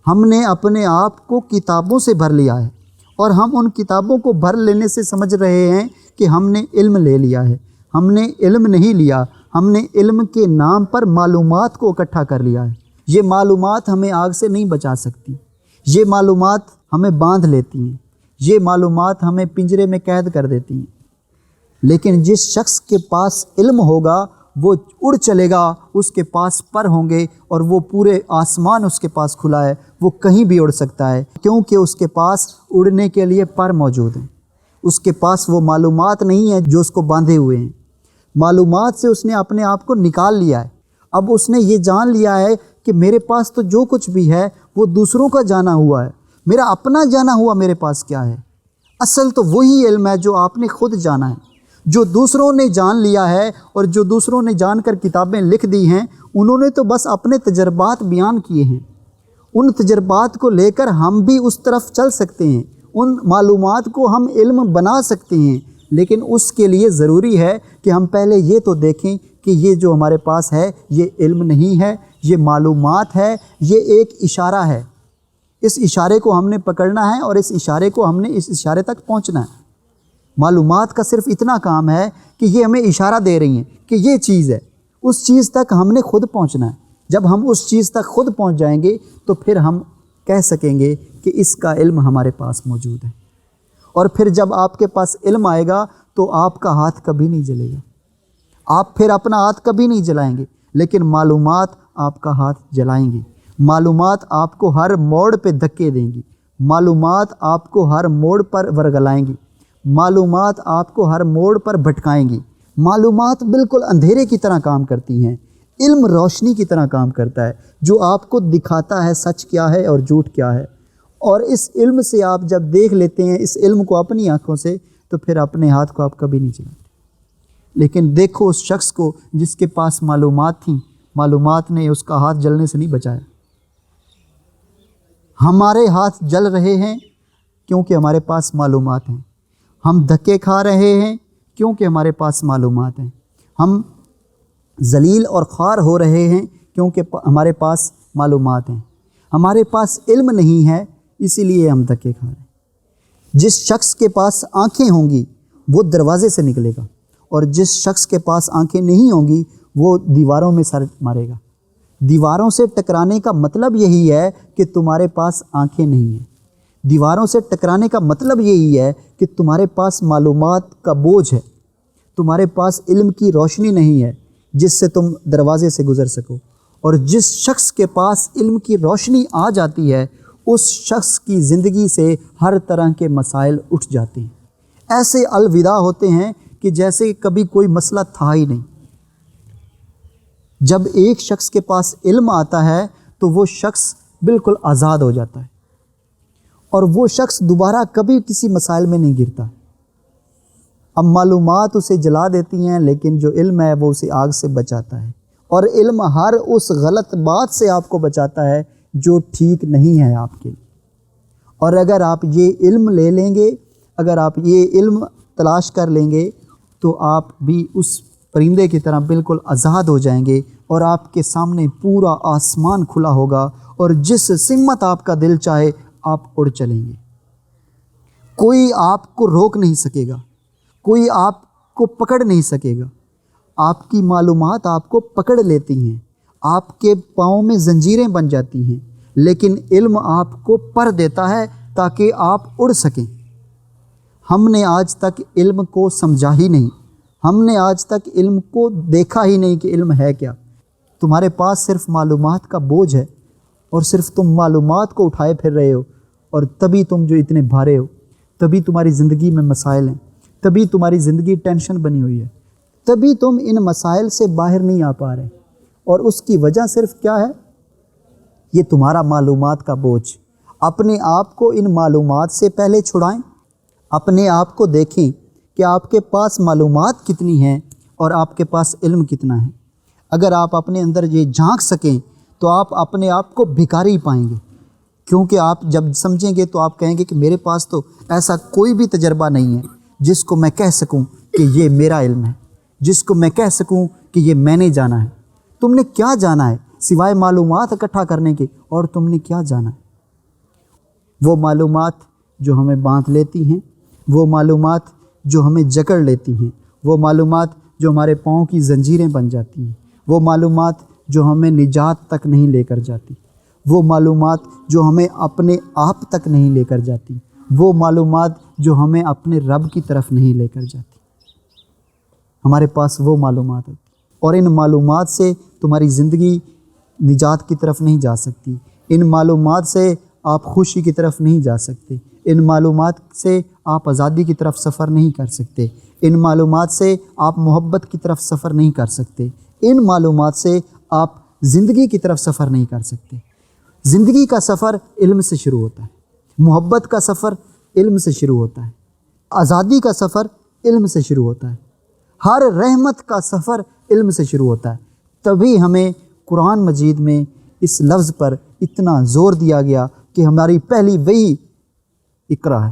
ہم نے اپنے آپ کو کتابوں سے بھر لیا ہے، اور ہم ان کتابوں کو بھر لینے سے سمجھ رہے ہیں کہ ہم نے علم لے لیا ہے۔ ہم نے علم نہیں لیا، ہم نے علم کے نام پر معلومات کو اکٹھا کر لیا ہے۔ یہ معلومات ہمیں آگ سے نہیں بچا سکتی، یہ معلومات ہمیں باندھ لیتی ہیں، یہ معلومات ہمیں پنجرے میں قید کر دیتی ہیں۔ لیکن جس شخص کے پاس علم ہوگا وہ اڑ چلے گا، اس کے پاس پر ہوں گے، اور وہ پورے آسمان اس کے پاس کھلا ہے، وہ کہیں بھی اڑ سکتا ہے، کیونکہ اس کے پاس اڑنے کے لیے پر موجود ہیں۔ اس کے پاس وہ معلومات نہیں ہے جو اس کو باندھے ہوئے ہیں۔ معلومات سے اس نے اپنے آپ کو نکال لیا ہے۔ اب اس نے یہ جان لیا ہے کہ میرے پاس تو جو کچھ بھی ہے وہ دوسروں کا جانا ہوا ہے، میرا اپنا جانا ہوا میرے پاس کیا ہے؟ اصل تو وہی علم ہے جو آپ نے خود جانا ہے، جو دوسروں نے جان لیا ہے، اور جو دوسروں نے جان کر کتابیں لکھ دی ہیں، انہوں نے تو بس اپنے تجربات بیان کیے ہیں۔ ان تجربات کو لے کر ہم بھی اس طرف چل سکتے ہیں، ان معلومات کو ہم علم بنا سکتے ہیں، لیکن اس کے لیے ضروری ہے کہ ہم پہلے یہ تو دیکھیں کہ یہ جو ہمارے پاس ہے یہ علم نہیں ہے، یہ معلومات ہے، یہ ایک اشارہ ہے۔ اس اشارے کو ہم نے پکڑنا ہے، اور اس اشارے کو ہم نے اس اشارے تک پہنچنا ہے۔ معلومات کا صرف اتنا کام ہے کہ یہ ہمیں اشارہ دے رہی ہیں کہ یہ چیز ہے، اس چیز تک ہم نے خود پہنچنا ہے۔ جب ہم اس چیز تک خود پہنچ جائیں گے تو پھر ہم کہہ سکیں گے کہ اس کا علم ہمارے پاس موجود ہے۔ اور پھر جب آپ کے پاس علم آئے گا تو آپ کا ہاتھ کبھی نہیں جلے گا، آپ پھر اپنا ہاتھ کبھی نہیں جلائیں گے، لیکن معلومات آپ کا ہاتھ جلائیں گی۔ معلومات آپ کو ہر موڑ پہ دھکے دیں گی، معلومات آپ کو ہر موڑ پر ورگلائیں گی، معلومات آپ کو ہر موڑ پر بھٹکائیں گی۔ معلومات بالکل اندھیرے کی طرح کام کرتی ہیں، علم روشنی کی طرح کام کرتا ہے، جو آپ کو دکھاتا ہے سچ کیا ہے اور جھوٹ کیا ہے۔ اور اس علم سے آپ جب دیکھ لیتے ہیں اس علم کو اپنی آنکھوں سے، تو پھر اپنے ہاتھ کو آپ کبھی نہیں چلاتے۔ لیکن دیکھو اس شخص کو جس کے پاس معلومات تھیں، معلومات نے اس کا ہاتھ جلنے سے نہیں بچایا۔ ہمارے ہاتھ جل رہے ہیں کیونکہ ہمارے پاس معلومات ہیں، ہم دھکے کھا رہے ہیں کیونکہ ہمارے پاس معلومات ہیں، ہم ذلیل اور خوار ہو رہے ہیں کیونکہ ہمارے پاس معلومات ہیں۔ ہمارے پاس علم نہیں ہے، اسی لیے ہم دھکے کھا رہے ہیں۔ جس شخص کے پاس آنکھیں ہوں گی وہ دروازے سے نکلے گا، اور جس شخص کے پاس آنکھیں نہیں ہوں گی وہ دیواروں میں سر مارے گا۔ دیواروں سے ٹکرانے کا مطلب یہی ہے کہ تمہارے پاس آنکھیں نہیں ہیں۔ دیواروں سے ٹکرانے کا مطلب یہی ہے کہ تمہارے پاس معلومات کا بوجھ ہے، تمہارے پاس علم کی روشنی نہیں ہے جس سے تم دروازے سے گزر سکو۔ اور جس شخص کے پاس علم کی روشنی آ جاتی ہے اس شخص کی زندگی سے ہر طرح کے مسائل اٹھ جاتے ہیں، ایسے الوداع ہوتے ہیں کہ جیسے کبھی کوئی مسئلہ تھا ہی نہیں۔ جب ایک شخص کے پاس علم آتا ہے تو وہ شخص بالکل آزاد ہو جاتا ہے، اور وہ شخص دوبارہ کبھی کسی مسائل میں نہیں گرتا۔ اب معلومات اسے جلا دیتی ہیں، لیکن جو علم ہے وہ اسے آگ سے بچاتا ہے، اور علم ہر اس غلط بات سے آپ کو بچاتا ہے جو ٹھیک نہیں ہے آپ کے لیے۔ اور اگر آپ یہ علم لے لیں گے، اگر آپ یہ علم تلاش کر لیں گے تو آپ بھی اس پرندے کی طرح بالکل آزاد ہو جائیں گے، اور آپ کے سامنے پورا آسمان کھلا ہوگا، اور جس سمت آپ کا دل چاہے آپ اڑ چلیں گے۔ کوئی آپ کو روک نہیں سکے گا، کوئی آپ کو پکڑ نہیں سکے گا۔ آپ کی معلومات آپ کو پکڑ لیتی ہیں، آپ کے پاؤں میں زنجیریں بن جاتی ہیں، لیکن علم آپ کو پر دیتا ہے تاکہ آپ اڑ سکیں۔ ہم نے آج تک علم کو سمجھا ہی نہیں، ہم نے آج تک علم کو دیکھا ہی نہیں کہ علم ہے کیا۔ تمہارے پاس صرف معلومات کا بوجھ ہے، اور صرف تم معلومات کو اٹھائے پھر رہے ہو، اور تبھی تم جو اتنے بھارے ہو، تبھی تمہاری زندگی میں مسائل ہیں، تبھی تمہاری زندگی ٹینشن بنی ہوئی ہے، تبھی تم ان مسائل سے باہر نہیں آ پا رہے۔ اور اس کی وجہ صرف کیا ہے؟ یہ تمہارا معلومات کا بوجھ۔ اپنے آپ کو ان معلومات سے پہلے چھڑائیں، اپنے آپ کو دیکھیں کہ آپ کے پاس معلومات کتنی ہیں اور آپ کے پاس علم کتنا ہے۔ اگر آپ اپنے اندر یہ جھانک سکیں تو آپ اپنے آپ کو بھکاری پائیں گے، کیونکہ آپ جب سمجھیں گے تو آپ کہیں گے کہ میرے پاس تو ایسا کوئی بھی تجربہ نہیں ہے جس کو میں کہہ سکوں کہ یہ میرا علم ہے، جس کو میں کہہ سکوں کہ یہ میں نے جانا ہے۔ تم نے کیا جانا ہے سوائے معلومات اکٹھا کرنے کے؟ اور تم نے کیا جانا ہے؟ وہ معلومات جو ہمیں باندھ لیتی ہیں، وہ معلومات جو ہمیں جکڑ لیتی ہیں، وہ معلومات جو ہمارے پاؤں کی زنجیریں بن جاتی ہیں، وہ معلومات جو ہمیں نجات تک نہیں لے کر جاتی، وہ معلومات جو ہمیں اپنے آپ تک نہیں لے کر جاتی، وہ معلومات جو ہمیں اپنے رب کی طرف نہیں لے کر جاتی۔ ہمارے پاس وہ معلومات ہوتی، اور ان معلومات سے تمہاری زندگی نجات کی طرف نہیں جا سکتی، ان معلومات سے آپ خوشی کی طرف نہیں جا سکتے، ان معلومات سے آپ آزادی کی طرف سفر نہیں کر سکتے، ان معلومات سے آپ محبت کی طرف سفر نہیں کر سکتے، ان معلومات سے آپ زندگی کی طرف سفر نہیں کر سکتے۔ زندگی کا سفر علم سے شروع ہوتا ہے، محبت کا سفر علم سے شروع ہوتا ہے، آزادی کا سفر علم سے شروع ہوتا ہے، ہر رحمت کا سفر علم سے شروع ہوتا ہے۔ تبھی ہمیں قرآن مجید میں اس لفظ پر اتنا زور دیا گیا کہ ہماری پہلی وحی اقرا ہے۔